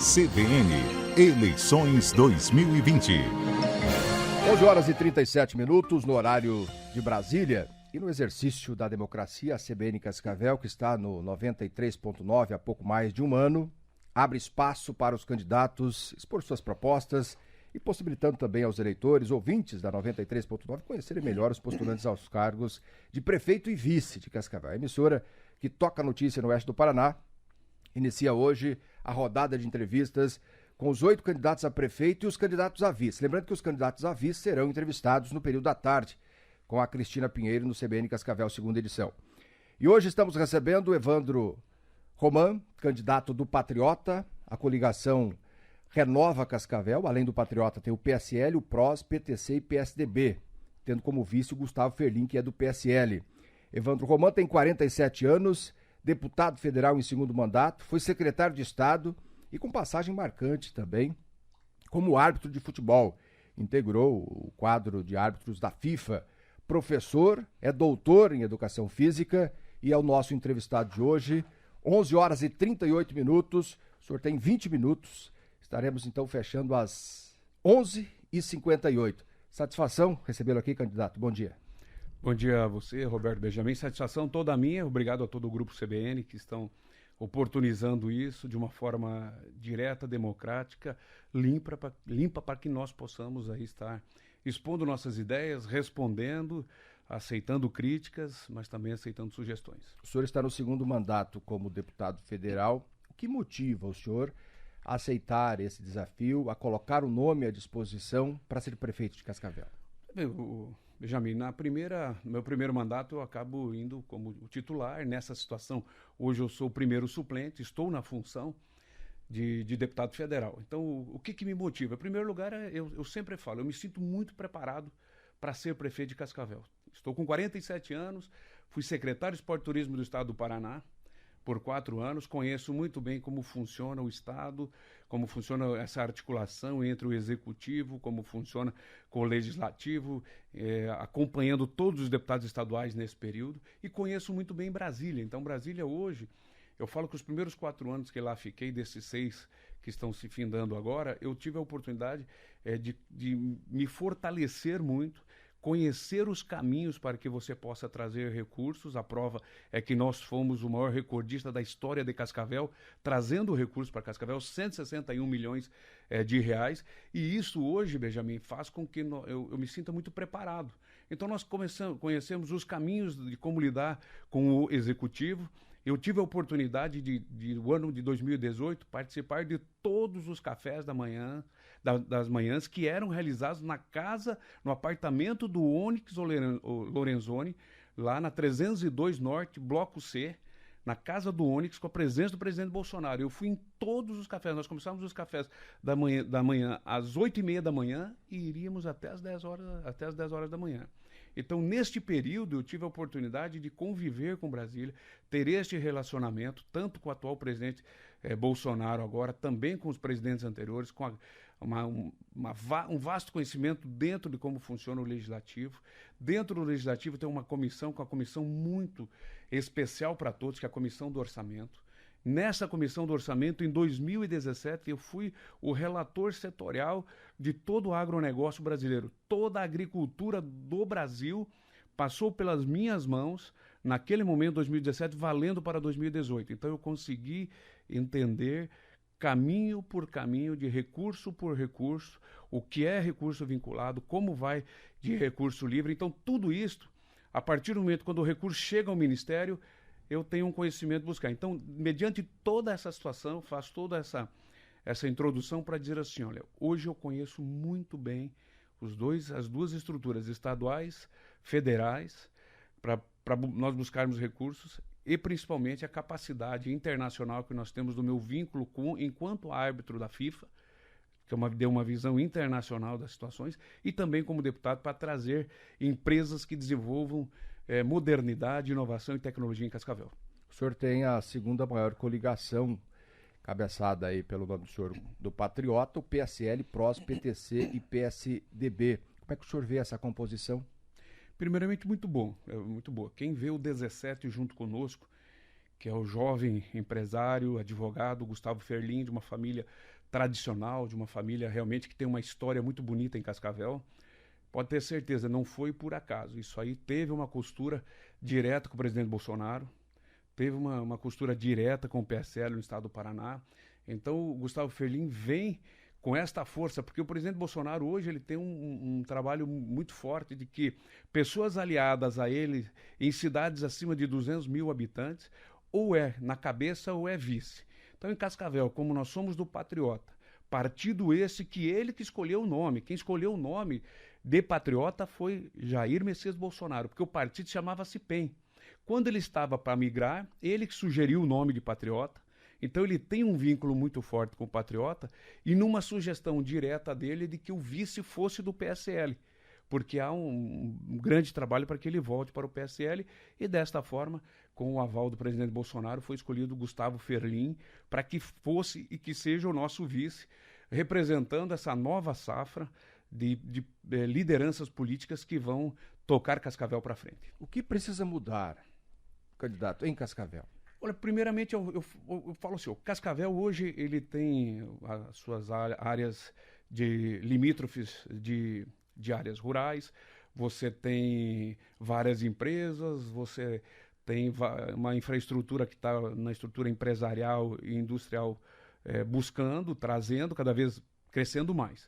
CBN, eleições 2020. 11 horas e 37 minutos no horário de Brasília. E no exercício da democracia, a CBN Cascavel, que está no 93.9 há pouco mais de um ano, abre espaço para os candidatos expor suas propostas e possibilitando também aos eleitores, ouvintes da 93.9, conhecerem melhor os postulantes aos cargos de prefeito e vice de Cascavel. A emissora que toca a notícia no oeste do Paraná inicia hoje a rodada de entrevistas com os 8 candidatos a prefeito e os candidatos a vice. Lembrando que os candidatos a vice serão entrevistados no período da tarde, com a Cristina Pinheiro no CBN Cascavel, segunda edição. E hoje estamos recebendo o Evandro Roman, candidato do Patriota, a coligação Renova Cascavel. Além do Patriota tem o PSL, o PROS, PTC e PSDB, tendo como vice o Gustavo Ferlin, que é do PSL. Evandro Roman tem 47 anos, deputado federal em segundo mandato, foi secretário de Estado e com passagem marcante também como árbitro de futebol. Integrou o quadro de árbitros da FIFA. Professor, é doutor em Educação Física e é o nosso entrevistado de hoje. 11 horas e 38 minutos, o senhor tem 20 minutos. Estaremos então fechando às 11h58. Satisfação recebê-lo aqui, candidato. Bom dia. Bom dia a você, Roberto Benjamin. Satisfação toda minha. Obrigado a todo o Grupo CBN que estão oportunizando isso de uma forma direta, democrática, limpa para que nós possamos aí estar expondo nossas ideias, respondendo, aceitando críticas, mas também aceitando sugestões. O senhor está no segundo mandato como deputado federal. O que motiva o senhor a aceitar esse desafio, a colocar o nome à disposição para ser prefeito de Cascavel? Benjamin, no meu primeiro mandato eu acabo indo como titular. Nessa situação, hoje eu sou o primeiro suplente, estou na função de deputado federal. Então, o que me motiva? Em primeiro lugar, eu sempre falo, eu me sinto muito preparado para ser prefeito de Cascavel. Estou com 47 anos, fui secretário de Esporte e Turismo do Estado do Paraná por 4 anos, conheço muito bem como funciona o Estado, como funciona essa articulação entre o Executivo, como funciona com o Legislativo, acompanhando todos os deputados estaduais nesse período, e conheço muito bem Brasília. Então, Brasília hoje, eu falo que os primeiros 4 anos que lá fiquei, desses 6 que estão se findando agora, eu tive a oportunidade de me fortalecer muito, conhecer os caminhos para que você possa trazer recursos. A prova é que nós fomos o maior recordista da história de Cascavel, trazendo recursos para Cascavel, 161 milhões de reais. E isso hoje, Benjamin, faz com que eu me sinta muito preparado. Então nós conhecemos os caminhos de como lidar com o Executivo. Eu tive a oportunidade o ano de 2018, participar de todos os cafés das manhãs que eram realizados no apartamento do Onyx Lorenzoni, lá na 302 Norte, Bloco C, na casa do Onyx, com a presença do presidente Bolsonaro. Eu fui em todos os cafés. Nós começávamos os cafés da manhã às 8h30 da manhã e iríamos até as 10 horas da manhã. Então, neste período, eu tive a oportunidade de conviver com Brasília, ter este relacionamento, tanto com o atual presidente Bolsonaro agora, também com os presidentes anteriores, com um vasto conhecimento dentro de como funciona o Legislativo. Dentro do Legislativo tem uma comissão, muito especial para todos, que é a Comissão do Orçamento. Nessa Comissão do Orçamento, em 2017, eu fui o relator setorial de todo o agronegócio brasileiro. Toda a agricultura do Brasil passou pelas minhas mãos, naquele momento, 2017, valendo para 2018. Então, eu consegui entender caminho por caminho, de recurso por recurso, o que é recurso vinculado, como vai de recurso livre. Então, tudo isso, a partir do momento quando o recurso chega ao Ministério, eu tenho um conhecimento buscar. Então, mediante toda essa situação, eu faço toda essa introdução para dizer assim, olha, hoje eu conheço muito bem as duas estruturas, estaduais, federais, para nós buscarmos recursos e principalmente a capacidade internacional que nós temos do meu vínculo enquanto árbitro da FIFA, que deu uma visão internacional das situações, e também como deputado para trazer empresas que desenvolvam modernidade, inovação e tecnologia em Cascavel. O senhor tem a segunda maior coligação, cabeçada aí pelo nome do senhor, do Patriota, o PSL, PROS, PTC e PSDB. Como é que o senhor vê essa composição? Primeiramente, muito boa. Quem vê o 17 junto conosco, que é o jovem empresário, advogado Gustavo Ferlin, de uma família tradicional, de uma família realmente que tem uma história muito bonita em Cascavel. Pode ter certeza, não foi por acaso. Isso aí teve uma costura direta com o presidente Bolsonaro, teve uma costura direta com o PSL no estado do Paraná. Então o Gustavo Ferlin vem com esta força, porque o presidente Bolsonaro hoje ele tem um trabalho muito forte de que pessoas aliadas a ele em cidades acima de 200 mil habitantes, ou é na cabeça ou é vice. Então em Cascavel, como nós somos do Patriota, partido esse que ele que escolheu o nome, quem escolheu o nome de Patriota foi Jair Messias Bolsonaro, porque o partido chamava-se PEN. Quando ele estava para migrar, ele que sugeriu o nome de Patriota. Então ele tem um vínculo muito forte com o Patriota e numa sugestão direta dele de que o vice fosse do PSL, porque há um grande trabalho para que ele volte para o PSL e desta forma, com o aval do presidente Bolsonaro, foi escolhido Gustavo Ferlin para que fosse e que seja o nosso vice, representando essa nova safra de lideranças políticas que vão tocar Cascavel para frente. O que precisa mudar, candidato, em Cascavel? Olha, primeiramente eu falo assim, o Cascavel hoje ele tem as suas áreas de limítrofes de áreas rurais, você tem várias empresas, você tem uma infraestrutura que está na estrutura empresarial e industrial buscando, trazendo, cada vez crescendo mais.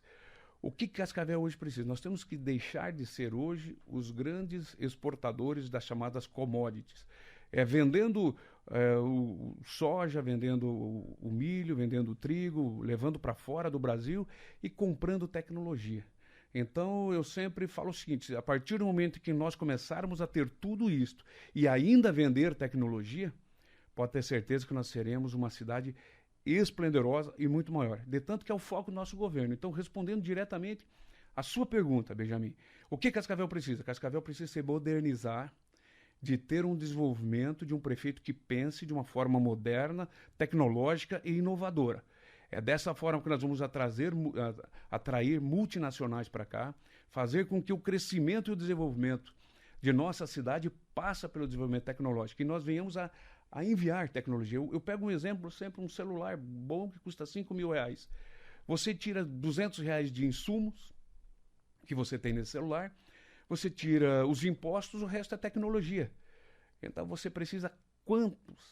O que Cascavel hoje precisa? Nós temos que deixar de ser hoje os grandes exportadores das chamadas commodities. Vendendo o soja, vendendo o milho, vendendo o trigo, levando para fora do Brasil e comprando tecnologia. Então eu sempre falo o seguinte, a partir do momento que nós começarmos a ter tudo isto e ainda vender tecnologia, pode ter certeza que nós seremos uma cidade esplendorosa e muito maior. De tanto que é o foco do nosso governo. Então, respondendo diretamente a sua pergunta, Benjamin, o que Cascavel precisa? Cascavel precisa se modernizar, de ter um desenvolvimento de um prefeito que pense de uma forma moderna, tecnológica e inovadora. É dessa forma que nós vamos atrair multinacionais para cá, fazer com que o crescimento e o desenvolvimento de nossa cidade passe pelo desenvolvimento tecnológico e nós venhamos a enviar tecnologia. Eu pego um exemplo, sempre um celular bom que custa R$5.000. Você tira R$200 de insumos que você tem nesse celular, você tira os impostos, o resto é tecnologia. Então você precisa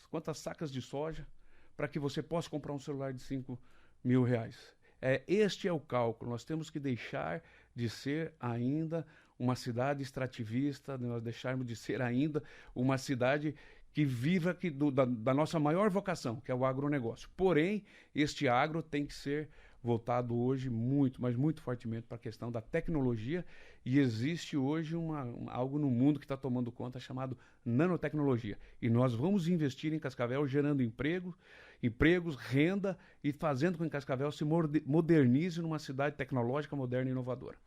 quantas sacas de soja para que você possa comprar um celular de R$5.000. Este é o cálculo. Nós temos que deixar de ser ainda uma cidade extrativista, nós deixarmos de ser ainda uma cidade que viva da nossa maior vocação, que é o agronegócio. Porém, este agro tem que ser voltado hoje muito, mas muito fortemente para a questão da tecnologia e existe hoje algo no mundo que está tomando conta chamado nanotecnologia. E nós vamos investir em Cascavel gerando empregos, renda e fazendo com que Cascavel se modernize numa cidade tecnológica, moderna e inovadora.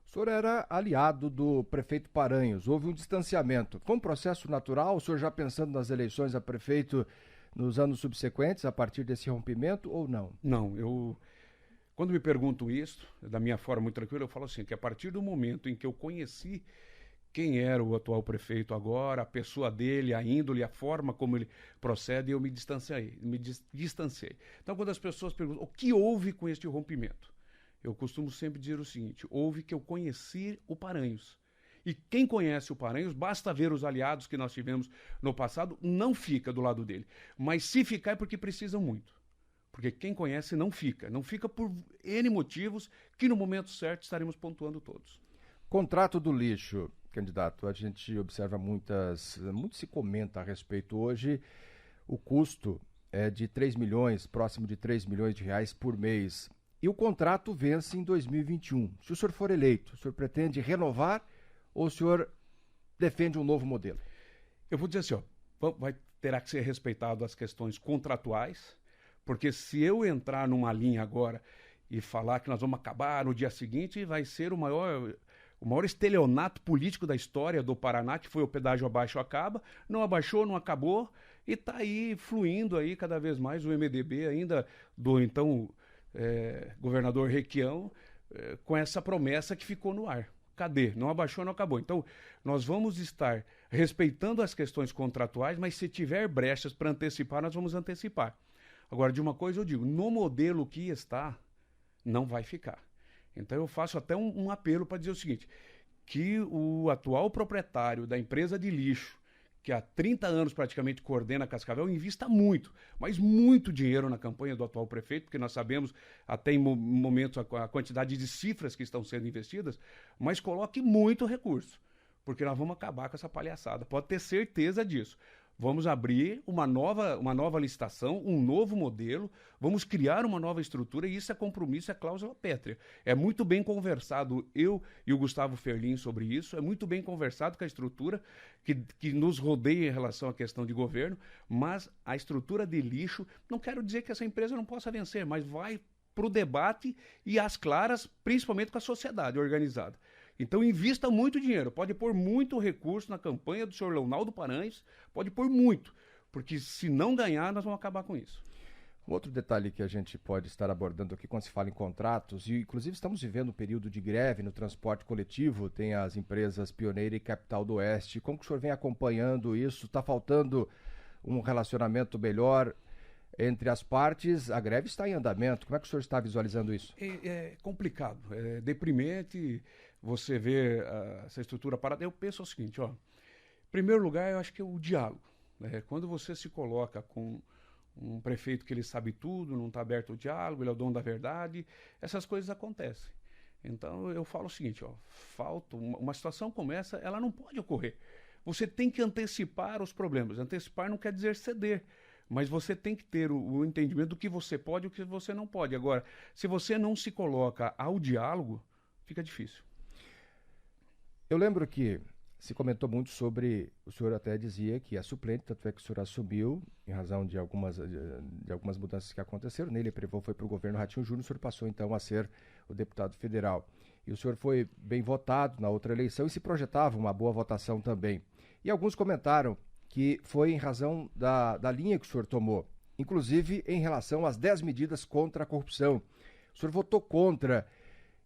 O senhor era aliado do prefeito Paranhos, houve um distanciamento. Foi um processo natural, o senhor já pensando nas eleições a prefeito nos anos subsequentes, a partir desse rompimento, ou não? Não, quando me perguntam isso, da minha forma muito tranquila, eu falo assim, que a partir do momento em que eu conheci quem era o atual prefeito agora, a pessoa dele, a índole, a forma como ele procede, eu me distanciei. Então, quando as pessoas perguntam, o que houve com este rompimento? Eu costumo sempre dizer o seguinte, houve que eu conheci o Paranhos. E quem conhece o Paranhos, basta ver os aliados que nós tivemos no passado, não fica do lado dele. Mas se ficar é porque precisam muito. Porque quem conhece não fica por N motivos que no momento certo estaremos pontuando todos. Contrato do lixo, candidato, a gente observa muito se comenta a respeito hoje, o custo é de 3 milhões, próximo de 3 milhões de reais por mês. E o contrato vence em 2021. Se o senhor for eleito, o senhor pretende renovar ou o senhor defende um novo modelo? Eu vou dizer assim, terá que ser respeitado as questões contratuais, porque se eu entrar numa linha agora e falar que nós vamos acabar no dia seguinte, vai ser o maior estelionato político da história do Paraná, que foi o pedágio abaixo acaba, não abaixou, não acabou, e está aí fluindo aí cada vez mais o MDB ainda do então governador Requião, com essa promessa que ficou no ar. Cadê? Não abaixou, não acabou. Então, nós vamos estar respeitando as questões contratuais, mas se tiver brechas para antecipar, nós vamos antecipar. Agora, de uma coisa eu digo, no modelo que está, não vai ficar. Então eu faço até um apelo para dizer o seguinte, que o atual proprietário da empresa de lixo, que há 30 anos praticamente coordena a Cascavel, invista muito, mas muito dinheiro na campanha do atual prefeito, porque nós sabemos até em momentos a quantidade de cifras que estão sendo investidas, mas coloque muito recurso, porque nós vamos acabar com essa palhaçada, pode ter certeza disso. Vamos abrir uma nova licitação, um novo modelo, vamos criar uma nova estrutura e isso é compromisso, é cláusula pétrea. É muito bem conversado, eu e o Gustavo Ferlin sobre isso, é muito bem conversado com a estrutura que nos rodeia em relação à questão de governo, mas a estrutura de lixo, não quero dizer que essa empresa não possa vencer, mas vai para o debate e às claras, principalmente com a sociedade organizada. Então invista muito dinheiro, pode pôr muito recurso na campanha do senhor Leonardo Paranhos, pode pôr muito, porque se não ganhar, nós vamos acabar com isso. Um outro detalhe que a gente pode estar abordando aqui quando se fala em contratos, e inclusive estamos vivendo um período de greve no transporte coletivo, tem as empresas Pioneira e Capital do Oeste, como que o senhor vem acompanhando isso? Está faltando um relacionamento melhor entre as partes? A greve está em andamento, como é que o senhor está visualizando isso? É complicado, é deprimente você ver essa estrutura parada. Eu penso o seguinte, em primeiro lugar, eu acho que é o diálogo. Quando você se coloca com um prefeito que ele sabe tudo, não está aberto ao diálogo, ele é o dono da verdade, essas coisas acontecem. Então, eu falo o seguinte, falta uma situação como essa, ela não pode ocorrer. Você tem que antecipar os problemas. Antecipar não quer dizer ceder, mas você tem que ter o entendimento do que você pode e o que você não pode. Agora, se você não se coloca ao diálogo, fica difícil. Eu lembro que se comentou muito sobre, o senhor até dizia que é suplente, tanto é que o senhor assumiu, em razão de algumas mudanças que aconteceram, nele foi para o governo Ratinho Júnior, o senhor passou então a ser o deputado federal. E o senhor foi bem votado na outra eleição e se projetava uma boa votação também. E alguns comentaram que foi em razão da linha que o senhor tomou, inclusive em relação às 10 medidas contra a corrupção. O senhor votou contra.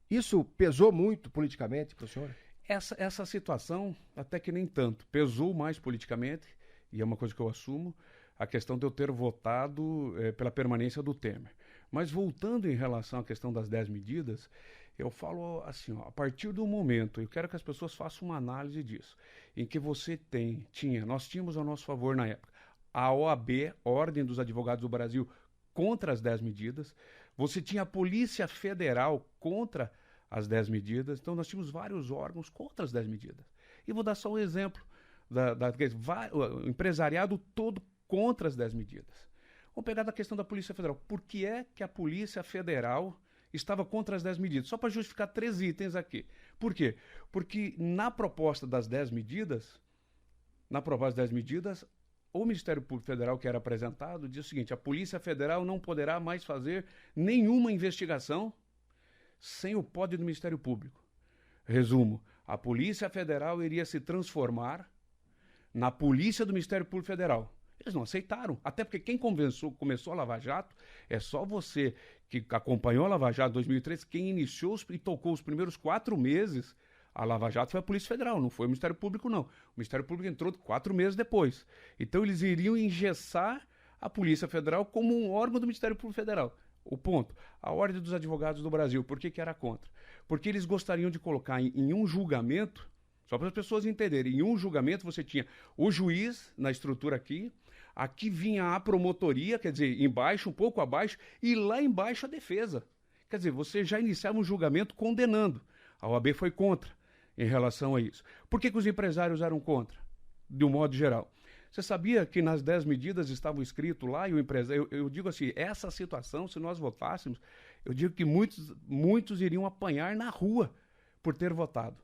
Isso pesou muito politicamente para o senhor? Essa situação, até que nem tanto, pesou mais politicamente, e é uma coisa que eu assumo, a questão de eu ter votado pela permanência do Temer. Mas voltando em relação à questão das 10 medidas, eu falo assim, a partir do momento, eu quero que as pessoas façam uma análise disso, em que você nós tínhamos ao nosso favor na época, a OAB, Ordem dos Advogados do Brasil, contra as 10 medidas, você tinha a Polícia Federal contra as 10 medidas, então nós tínhamos vários órgãos contra as 10 medidas. E vou dar só um exemplo, o empresariado todo contra as 10 medidas. Vamos pegar da questão da Polícia Federal. Por que é que a Polícia Federal estava contra as 10 medidas? Só para justificar 3 itens aqui. Por quê? Porque na proposta das 10 medidas, o Ministério Público Federal que era apresentado diz o seguinte, a Polícia Federal não poderá mais fazer nenhuma investigação sem o pódio do Ministério Público. Resumo, a Polícia Federal iria se transformar na Polícia do Ministério Público Federal. Eles não aceitaram, até porque quem começou a Lava Jato é só você que acompanhou a Lava Jato em 2003, quem iniciou e tocou os primeiros 4 meses a Lava Jato foi a Polícia Federal, não foi o Ministério Público, não. O Ministério Público entrou 4 meses depois. Então eles iriam engessar a Polícia Federal como um órgão do Ministério Público Federal. O ponto, a Ordem dos Advogados do Brasil, por que era contra? Porque eles gostariam de colocar em um julgamento, só para as pessoas entenderem, em um julgamento você tinha o juiz na estrutura aqui vinha a promotoria, quer dizer, embaixo, um pouco abaixo, e lá embaixo a defesa. Quer dizer, você já iniciava um julgamento condenando. A OAB foi contra em relação a isso. Por que os empresários eram contra, de um modo geral? Você sabia que nas 10 medidas estavam escrito lá, e o empresário, eu digo assim, essa situação, se nós votássemos, eu digo que muitos iriam apanhar na rua por ter votado.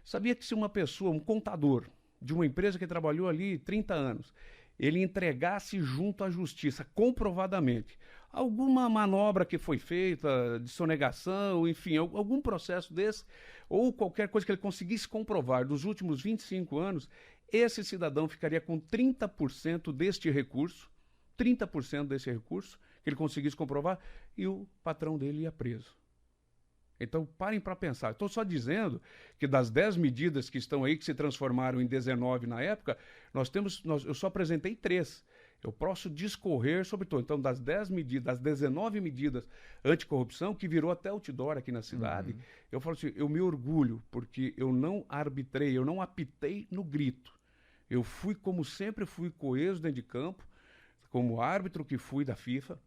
Sabia que se uma pessoa, um contador de uma empresa que trabalhou ali 30 anos, ele entregasse junto à justiça, comprovadamente, alguma manobra que foi feita, de sonegação, enfim, algum processo desse, ou qualquer coisa que ele conseguisse comprovar dos últimos 25 anos, esse cidadão ficaria com 30% deste recurso, 30% desse recurso, que ele conseguisse comprovar, e o patrão dele ia preso. Então, parem para pensar. Estou só dizendo que das 10 medidas que estão aí, que se transformaram em 19 na época, eu só apresentei 3. Eu posso discorrer sobre tudo. Então, das 10 medidas, das 19 medidas anticorrupção, que virou até outdoor aqui na cidade, eu falo assim, eu me orgulho, porque eu não arbitrei, eu não apitei no grito. Eu fui, como sempre fui, coeso dentro de campo, como árbitro que fui da FIFA,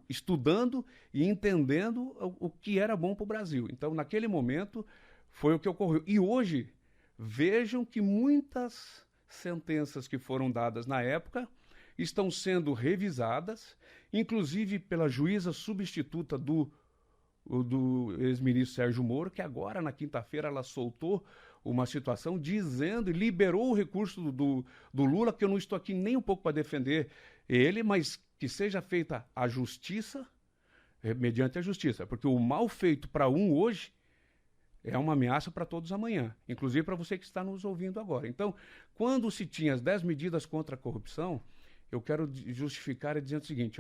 estudando e entendendo o que era bom para o Brasil. Então, naquele momento, foi o que ocorreu. E hoje, vejam que muitas sentenças que foram dadas na época estão sendo revisadas, inclusive pela juíza substituta do ex-ministro Sérgio Moro, que agora, na quinta-feira, ela soltou uma situação dizendo e liberou o recurso do Lula, que eu não estou aqui nem um pouco para defender ele, mas que seja feita a justiça, mediante a justiça, porque o mal feito para um hoje é uma ameaça para todos amanhã, inclusive para você que está nos ouvindo agora. Então, quando se tinha as 10 medidas contra a corrupção, eu quero justificar dizendo o seguinte,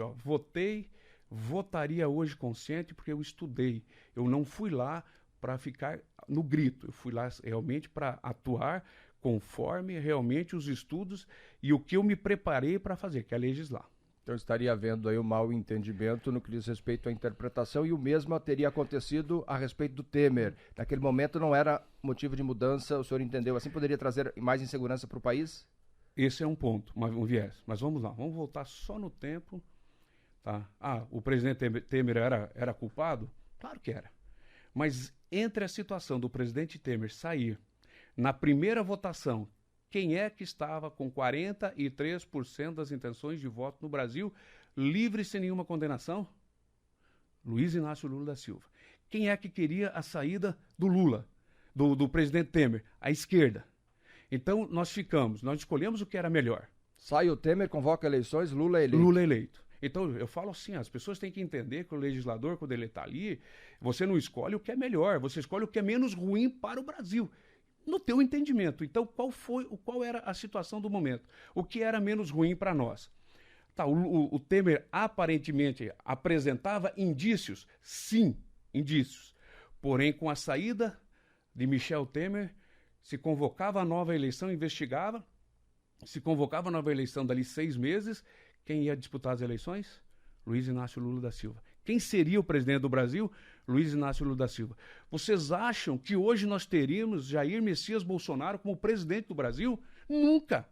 votaria hoje consciente porque eu estudei, eu não fui lá para ficar no grito, eu fui lá realmente para atuar conforme realmente os estudos e o que eu me preparei para fazer, que é legislar. Então estaria havendo aí um mau entendimento no que diz respeito à interpretação e o mesmo teria acontecido a respeito do Temer. Naquele momento não era motivo de mudança, o senhor entendeu? Assim poderia trazer mais insegurança para o país? Esse é um ponto, um viés. Mas vamos lá, vamos voltar só no tempo. Tá? O presidente Temer era culpado? Claro que era. Mas entre a situação do presidente Temer sair na primeira votação, quem é que estava com 43% das intenções de voto no Brasil, livre sem nenhuma condenação? Luiz Inácio Lula da Silva. Quem é que queria a saída do Lula, do presidente Temer? A esquerda. Então, nós escolhemos o que era melhor. Sai o Temer, convoca eleições, Lula é eleito. Lula é eleito. Então, eu falo assim, as pessoas têm que entender que o legislador, quando ele está ali, você não escolhe o que é melhor, você escolhe o que é menos ruim para o Brasil. No teu entendimento. Então, qual era a situação do momento? O que era menos ruim para nós? O Temer aparentemente apresentava indícios? Sim, indícios. Porém, com a saída de Michel Temer, se convocava a nova eleição, investigava, se convocava a nova eleição dali 6 meses, quem ia disputar as eleições? Luiz Inácio Lula da Silva. Quem seria o presidente do Brasil? Luiz Inácio Lula da Silva. Vocês acham que hoje nós teríamos Jair Messias Bolsonaro como presidente do Brasil? Nunca!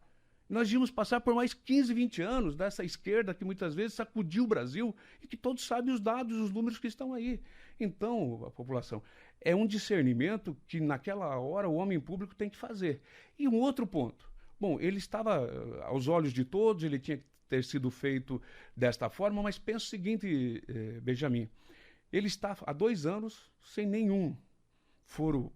Nós íamos passar por mais 15, 20 anos dessa esquerda que muitas vezes sacudiu o Brasil e que todos sabem os dados, os números que estão aí. Então, a população, é um discernimento que naquela hora o homem público tem que fazer. E um outro ponto. Bom, ele estava aos olhos de todos, ele tinha que ter sido feito desta forma, mas pensa o seguinte, Benjamin, ele está há 2 anos sem nenhum foro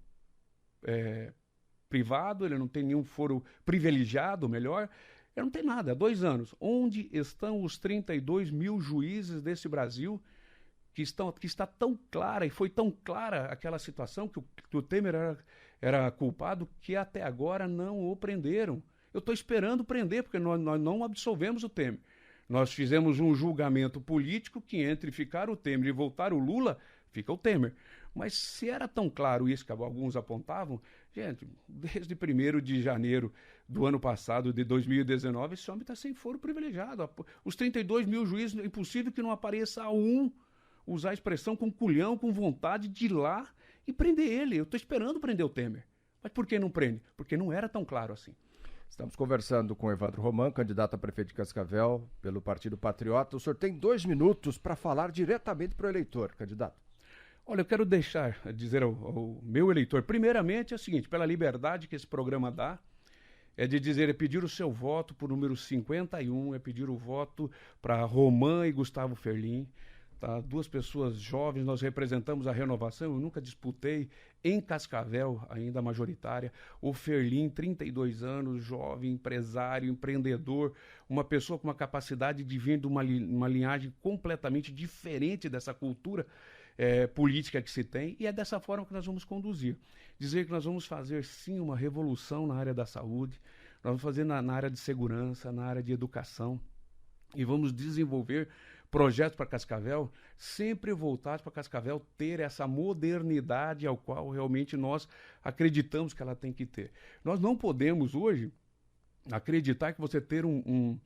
privado, ele não tem nenhum foro privilegiado, melhor, ele não tem nada, há 2 anos. Onde estão os 32 mil juízes desse Brasil que está tão clara, e foi tão clara aquela situação que o Temer era culpado, que até agora não o prenderam. Eu estou esperando prender, porque nós não absolvemos o Temer. Nós fizemos um julgamento político que entre ficar o Temer e voltar o Lula, fica o Temer. Mas se era tão claro isso que alguns apontavam, gente, desde 1º de janeiro do ano passado, de 2019, esse homem está sem foro privilegiado. Os 32 mil juízes, é impossível que não apareça um usar a expressão com culhão, com vontade de ir lá e prender ele. Eu estou esperando prender o Temer. Mas por que não prende? Porque não era tão claro assim. Estamos conversando com Evandro Roman, candidato a prefeito de Cascavel pelo Partido Patriota. O senhor tem 2 minutos para falar diretamente para o eleitor, candidato. Olha, eu quero dizer ao meu eleitor, primeiramente é o seguinte, pela liberdade que esse programa dá, é pedir o seu voto por número 51, é pedir o voto para Roman e Gustavo Ferlin. Tá? 2 pessoas jovens, nós representamos a renovação, eu nunca disputei em Cascavel, ainda majoritária. O Ferlin, 32 anos, jovem, empresário, empreendedor, uma pessoa com uma capacidade de vir de uma linhagem completamente diferente dessa cultura política que se tem, e é dessa forma que nós vamos conduzir. Dizer que nós vamos fazer, sim, uma revolução na área da saúde, nós vamos fazer na área de segurança, na área de educação. e vamos desenvolver projetos para Cascavel, sempre voltados para Cascavel ter essa modernidade ao qual realmente nós acreditamos que ela tem que ter. Nós não podemos hoje acreditar que você ter um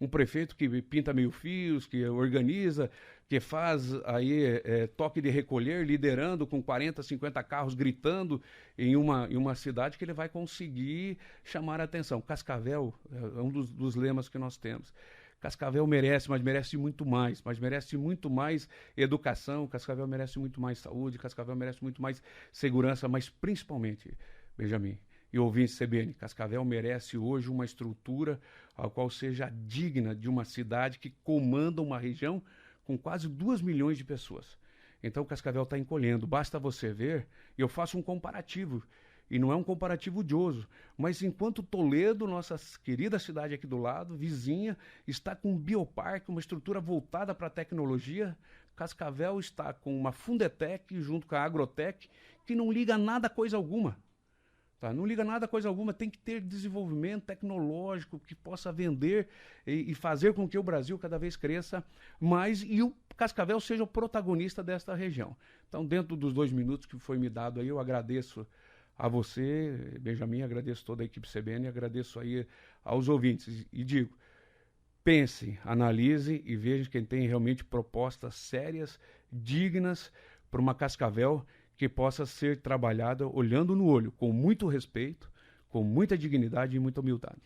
prefeito que pinta meio fios, que organiza, que faz aí toque de recolher, liderando com 40, 50 carros, gritando em uma cidade, que ele vai conseguir chamar a atenção. Cascavel é um dos lemas que nós temos. Cascavel merece, mas merece muito mais educação, Cascavel merece muito mais saúde, Cascavel merece muito mais segurança, mas principalmente, Benjamin e ouvintes CBN, Cascavel merece hoje uma estrutura a qual seja digna de uma cidade que comanda uma região com quase 2 milhões de pessoas. Então Cascavel está encolhendo, basta você ver, e eu faço um comparativo, e não é um comparativo odioso, mas enquanto Toledo, nossa querida cidade aqui do lado, vizinha, está com um bioparque, uma estrutura voltada para a tecnologia, Cascavel está com uma Fundetec junto com a Agrotec, que não liga nada a coisa alguma. Tá? Não liga nada a coisa alguma, tem que ter desenvolvimento tecnológico que possa vender e fazer com que o Brasil cada vez cresça mais e o Cascavel seja o protagonista desta região. Então, dentro dos 2 minutos que foi me dado aí, eu agradeço a você, Benjamin, agradeço toda a equipe CBN, agradeço aí aos ouvintes e digo, pense, analise e veja quem tem realmente propostas sérias, dignas para uma Cascavel que possa ser trabalhada olhando no olho, com muito respeito, com muita dignidade e muita humildade.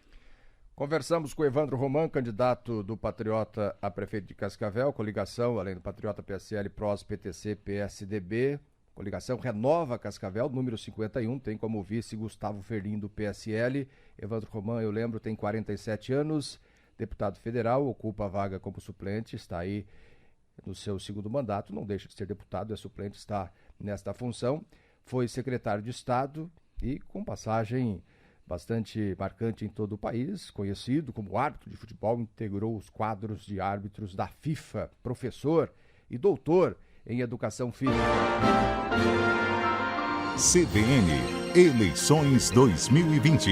Conversamos com Evandro Roman, candidato do Patriota a prefeito de Cascavel, coligação, além do Patriota PSL, PROS, PTC, PSDB. Coligação Renova Cascavel, número 51, tem como vice Gustavo Ferlin, do PSL. Evandro Roman, eu lembro, tem 47 anos, deputado federal, ocupa a vaga como suplente, está aí no seu 2º mandato, não deixa de ser deputado, é suplente, está nesta função. Foi secretário de Estado e com passagem bastante marcante em todo o país, conhecido como árbitro de futebol, integrou os quadros de árbitros da FIFA, professor e doutor em Educação Física. CBN Eleições 2020.